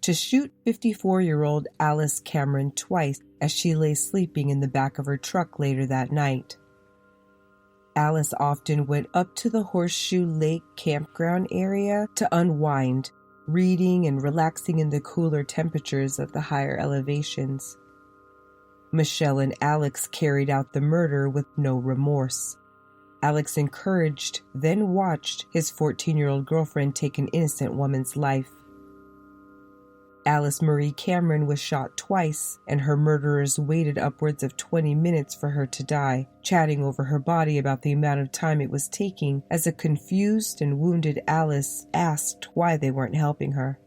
to shoot 54-year-old Alice Cameron twice as she lay sleeping in the back of her truck later that night. Alice often went up to the Horseshoe Lake campground area to unwind, reading and relaxing in the cooler temperatures of the higher elevations. Michelle and Alex carried out the murder with no remorse. Alex encouraged, then watched, his 14-year-old girlfriend take an innocent woman's life. Alice Marie Cameron was shot twice, and her murderers waited upwards of 20 minutes for her to die, chatting over her body about the amount of time it was taking as a confused and wounded Alice asked why they weren't helping her.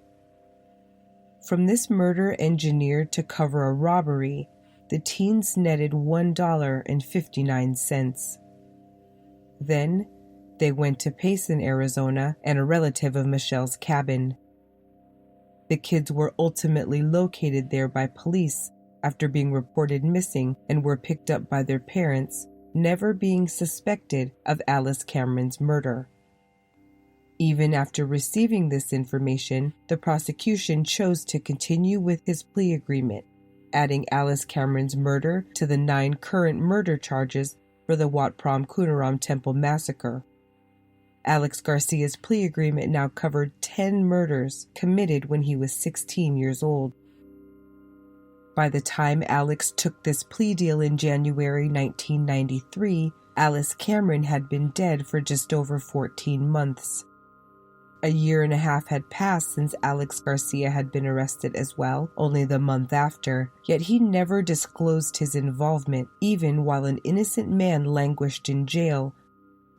From this murder engineered to cover a robbery, the teens netted $1.59. Then, they went to Payson, Arizona, and a relative of Michelle's cabin. The kids were ultimately located there by police after being reported missing and were picked up by their parents, never being suspected of Alice Cameron's murder. Even after receiving this information, the prosecution chose to continue with his plea agreement, adding Alice Cameron's murder to the 9 current murder charges for the Wat Promkunaram Temple massacre. Alex Garcia's plea agreement now covered 10 murders committed when he was 16 years old. By the time Alex took this plea deal in January 1993, Alice Cameron had been dead for just over 14 months. A year and a half had passed since Alex Garcia had been arrested as well, only the month after, yet he never disclosed his involvement, even while an innocent man languished in jail.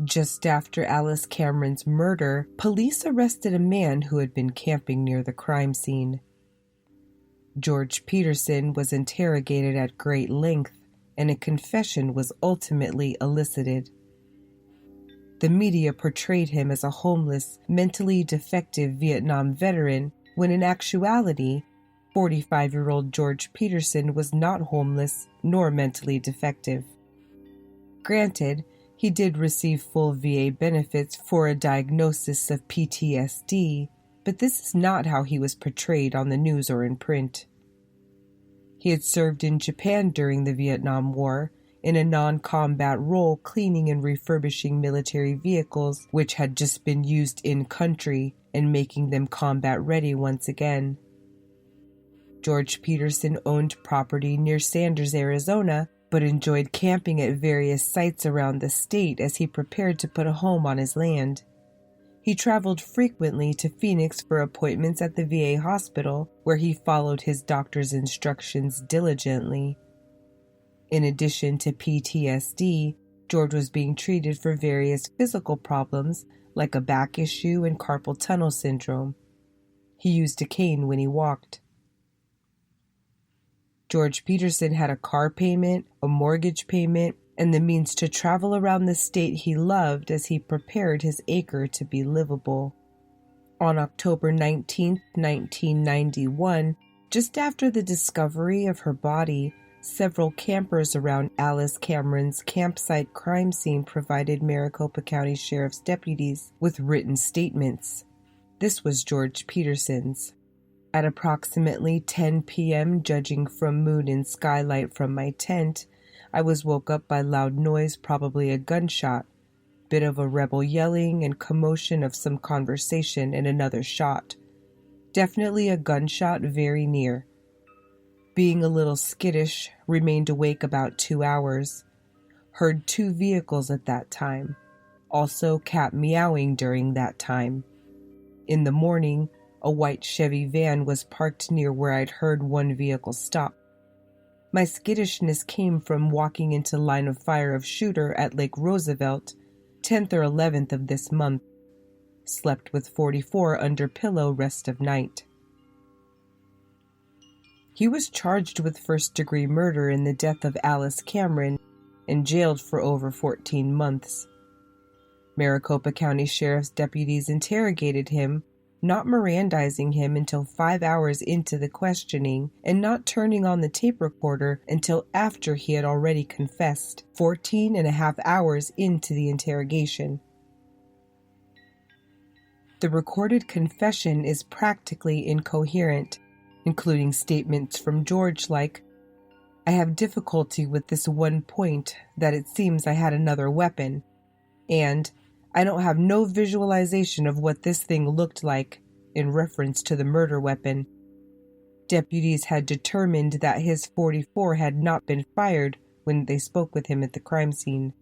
Just after Alice Cameron's murder, police arrested a man who had been camping near the crime scene. George Peterson was interrogated at great length, and a confession was ultimately elicited. The media portrayed him as a homeless, mentally defective Vietnam veteran, when in actuality, 45-year-old George Peterson was not homeless nor mentally defective. Granted, he did receive full VA benefits for a diagnosis of PTSD, but this is not how he was portrayed on the news or in print. He had served in Japan during the Vietnam War, in a non-combat role cleaning and refurbishing military vehicles which had just been used in-country and making them combat-ready once again. George Peterson owned property near Sanders, Arizona, but enjoyed camping at various sites around the state as he prepared to put a home on his land. He traveled frequently to Phoenix for appointments at the VA hospital, where he followed his doctor's instructions diligently. In addition to PTSD, George was being treated for various physical problems like a back issue and carpal tunnel syndrome. He used a cane when he walked. George Peterson had a car payment, a mortgage payment, and the means to travel around the state he loved as he prepared his acre to be livable. On October 19, 1991, just after the discovery of her body, several campers around Alice Cameron's campsite crime scene provided Maricopa County Sheriff's deputies with written statements. This was George Peterson's. At approximately 10 p.m., judging from moon and skylight from my tent, I was woke up by loud noise, probably a gunshot, bit of a rebel yelling and commotion of some conversation and another shot. Definitely a gunshot very near. Being a little skittish, remained awake about 2 hours. Heard 2 vehicles at that time. Also cat meowing during that time. In the morning, a white Chevy van was parked near where I'd heard one vehicle stop. My skittishness came from walking into line of fire of shooter at Lake Roosevelt, 10th or 11th of this month. Slept with 44 under pillow rest of night. He was charged with first-degree murder in the death of Alice Cameron and jailed for over 14 months. Maricopa County Sheriff's deputies interrogated him, not Mirandizing him until 5 hours into the questioning and not turning on the tape recorder until after he had already confessed, 14 and a half hours into the interrogation. The recorded confession is practically incoherent, including statements from George like, "I have difficulty with this one point that it seems I had another weapon," and "I don't have no visualization of what this thing looked like," in reference to the murder weapon. Deputies had determined that his .44 had not been fired when they spoke with him at the crime scene.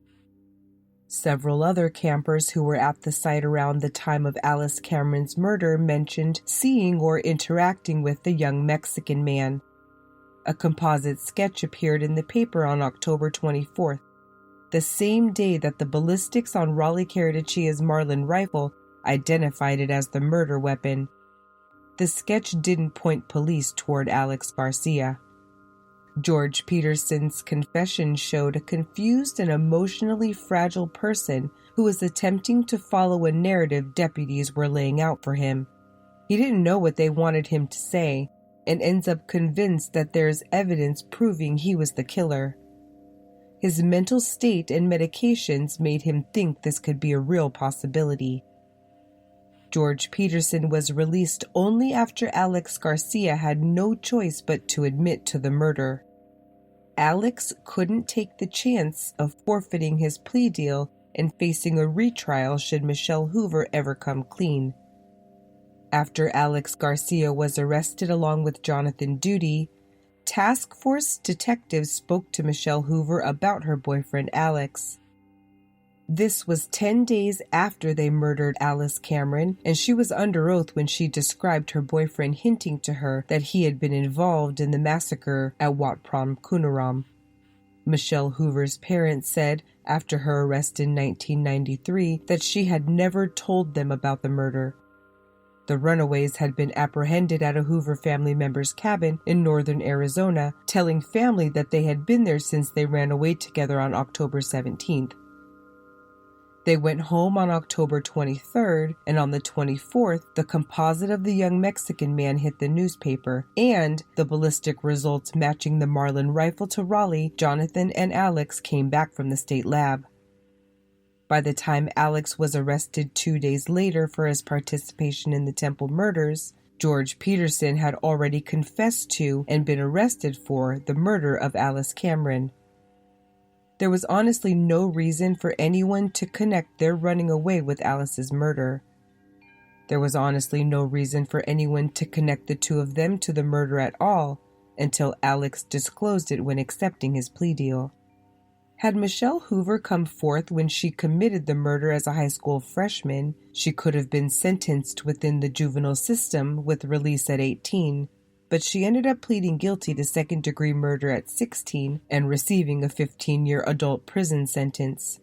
Several other campers who were at the site around the time of Alice Cameron's murder mentioned seeing or interacting with the young Mexican man. A composite sketch appeared in the paper on October 24th, the same day that the ballistics on Raleigh Carridachia's Marlin rifle identified it as the murder weapon. The sketch didn't point police toward Alex Garcia. George Peterson's confession showed a confused and emotionally fragile person who was attempting to follow a narrative deputies were laying out for him. He didn't know what they wanted him to say, and ends up convinced that there is evidence proving he was the killer. His mental state and medications made him think this could be a real possibility. George Peterson was released only after Alex Garcia had no choice but to admit to the murder. Alex couldn't take the chance of forfeiting his plea deal and facing a retrial should Michelle Hoover ever come clean. After Alex Garcia was arrested along with Johnathan Doody, task force detectives spoke to Michelle Hoover about her boyfriend Alex. This was 10 days after they murdered Alice Cameron, and she was under oath when she described her boyfriend hinting to her that he had been involved in the massacre at Wat Promkunaram. Michelle Hoover's parents said, after her arrest in 1993, that she had never told them about the murder. The runaways had been apprehended at a Hoover family member's cabin in northern Arizona, telling family that they had been there since they ran away together on October 17th. They went home on October 23rd, and on the 24th, the composite of the young Mexican man hit the newspaper, and the ballistic results matching the Marlin rifle to Raleigh, Johnathan and Alex came back from the state lab. By the time Alex was arrested 2 days later for his participation in the Temple murders, George Peterson had already confessed to and been arrested for the murder of Alice Cameron. There was honestly no reason for anyone to connect their running away with Alice's murder. There was honestly no reason for anyone to connect the two of them to the murder at all until Alex disclosed it when accepting his plea deal. Had Michelle Hoover come forth when she committed the murder as a high school freshman, she could have been sentenced within the juvenile system with release at 18, but she ended up pleading guilty to second-degree murder at 16 and receiving a 15-year adult prison sentence.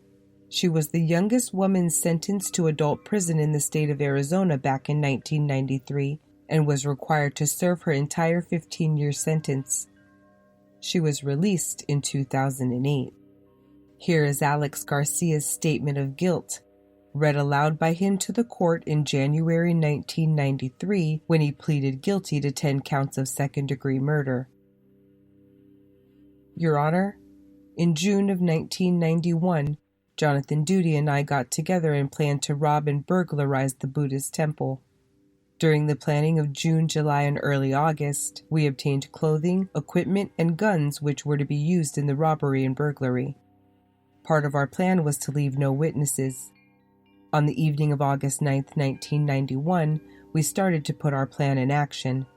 She was the youngest woman sentenced to adult prison in the state of Arizona back in 1993 and was required to serve her entire 15-year sentence. She was released in 2008. Here is Alex Garcia's statement of guilt, read aloud by him to the court in January 1993 when he pleaded guilty to 10 counts of second-degree murder. Your Honor, in June of 1991, Johnathan Doody and I got together and planned to rob and burglarize the Buddhist temple. During the planning of June, July, and early August, we obtained clothing, equipment, and guns which were to be used in the robbery and burglary. Part of our plan was to leave no witnesses. On the evening of August 9, 1991, we started to put our plan in action.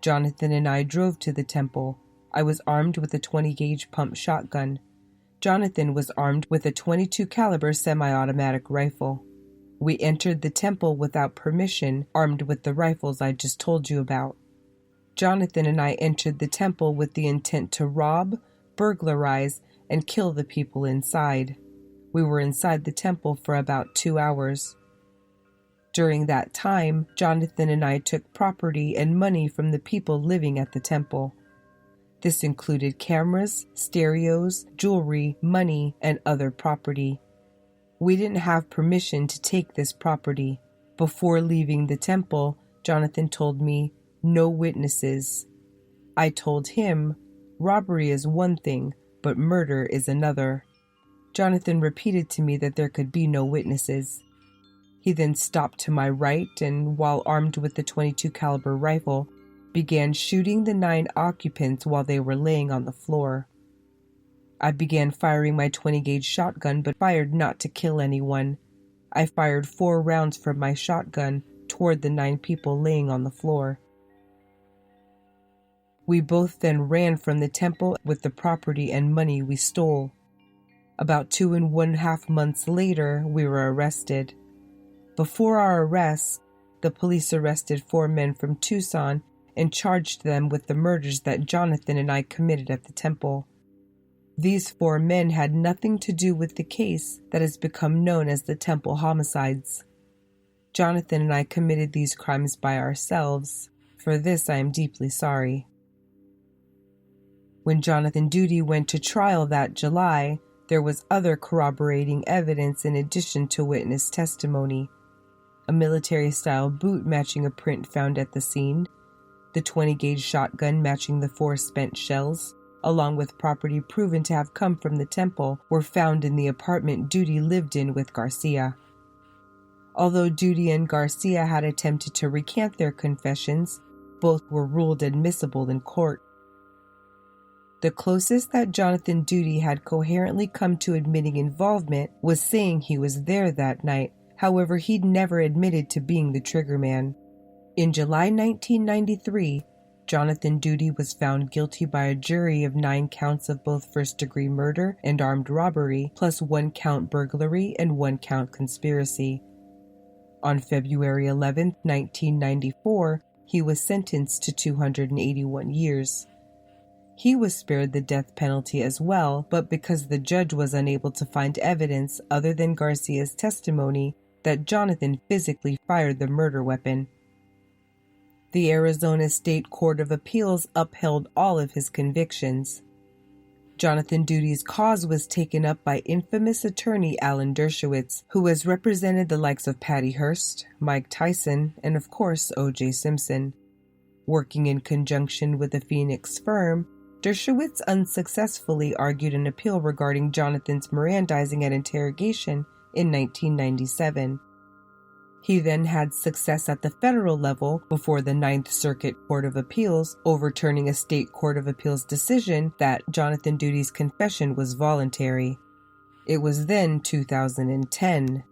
Johnathan and I drove to the temple. I was armed with a 20-gauge pump shotgun. Johnathan was armed with a .22 caliber semi-automatic rifle. We entered the temple without permission, armed with the rifles I just told you about. Johnathan and I entered the temple with the intent to rob, burglarize, and kill the people inside. We were inside the temple for about 2 hours. During that time, Johnathan and I took property and money from the people living at the temple. This included cameras, stereos, jewelry, money, and other property. We didn't have permission to take this property. Before leaving the temple, Johnathan told me, "No witnesses." I told him, "Robbery is one thing, but murder is another." Johnathan repeated to me that there could be no witnesses. He then stopped to my right and, while armed with the .22 caliber rifle, began shooting the 9 occupants while they were laying on the floor. I began firing my 20-gauge shotgun, but fired not to kill anyone. I fired 4 rounds from my shotgun toward the 9 people laying on the floor. We both then ran from the temple with the property and money we stole. About 2.5 months later, we were arrested. Before our arrest, the police arrested 4 men from Tucson and charged them with the murders that Johnathan and I committed at the temple. These 4 men had nothing to do with the case that has become known as the Temple homicides. Johnathan and I committed these crimes by ourselves. For this I am deeply sorry. When Johnathan Doody went to trial that July, there was other corroborating evidence in addition to witness testimony. A military-style boot matching a print found at the scene, the 20-gauge shotgun matching the 4 spent shells, along with property proven to have come from the temple, were found in the apartment Doody lived in with Garcia. Although Doody and Garcia had attempted to recant their confessions, both were ruled admissible in court. The closest that Johnathan Doody had coherently come to admitting involvement was saying he was there that night. However, he'd never admitted to being the triggerman. In July 1993, Johnathan Doody was found guilty by a jury of 9 counts of both first-degree murder and armed robbery, plus 1 count burglary and 1 count conspiracy. On February 11, 1994, he was sentenced to 281 years. He was spared the death penalty as well, but because the judge was unable to find evidence other than Garcia's testimony that Johnathan physically fired the murder weapon. The Arizona State Court of Appeals upheld all of his convictions. Johnathan Doody's cause was taken up by infamous attorney Alan Dershowitz, who has represented the likes of Patty Hearst, Mike Tyson, and of course O.J. Simpson. Working in conjunction with a Phoenix firm, Dershowitz unsuccessfully argued an appeal regarding Johnathan's Mirandizing at interrogation in 1997. He then had success at the federal level before the Ninth Circuit Court of Appeals, overturning a state court of appeals decision that Johnathan Doody's confession was voluntary. It was then 2010.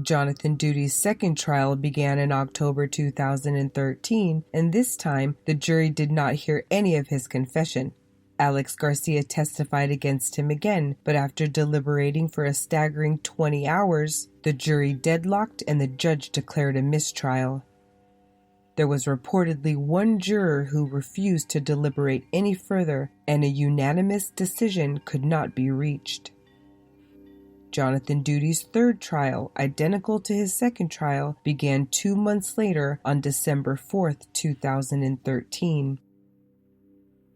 Johnathan Doody's second trial began in October 2013, and this time the jury did not hear any of his confession. Alex Garcia testified against him again, but after deliberating for a staggering 20 hours, the jury deadlocked and the judge declared a mistrial. There was reportedly 1 juror who refused to deliberate any further, and a unanimous decision could not be reached. Johnathan Doody's third trial, identical to his second trial, began 2 months later on December 4th, 2013.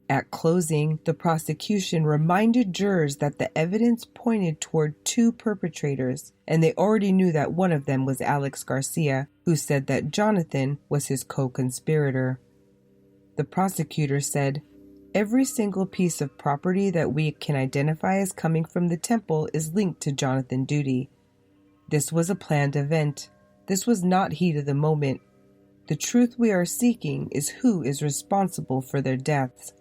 At closing, the prosecution reminded jurors that the evidence pointed toward 2 perpetrators, and they already knew that one of them was Alex Garcia, who said that Johnathan was his co-conspirator. The prosecutor said, "Every single piece of property that we can identify as coming from the temple is linked to Johnathan Doody. This was a planned event. This was not heat of the moment. The truth we are seeking is who is responsible for their deaths."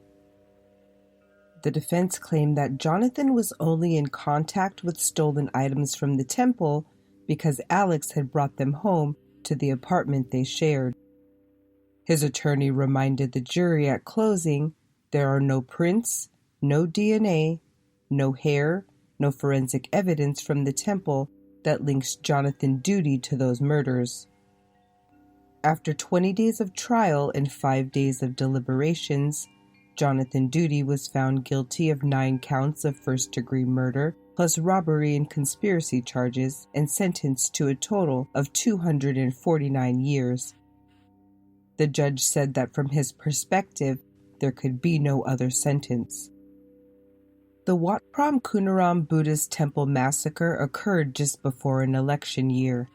The defense claimed that Johnathan was only in contact with stolen items from the temple because Alex had brought them home to the apartment they shared. His attorney reminded the jury at closing, there are no prints, no DNA, no hair, no forensic evidence from the temple that links Johnathan Doody to those murders. After 20 days of trial and 5 days of deliberations, Johnathan Doody was found guilty of 9 counts of first-degree murder, plus robbery and conspiracy charges, and sentenced to a total of 249 years. The judge said that from his perspective, there could be no other sentence. The Wat Promkunaram Buddhist Temple massacre occurred just before an election year.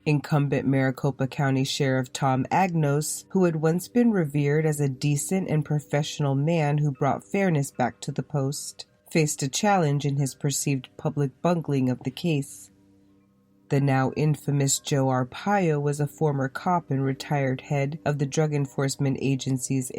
Incumbent Maricopa County Sheriff Tom Agnos, who had once been revered as a decent and professional man who brought fairness back to the post, faced a challenge in his perceived public bungling of the case. The now infamous Joe Arpaio was a former cop and retired head of the Drug Enforcement Agency's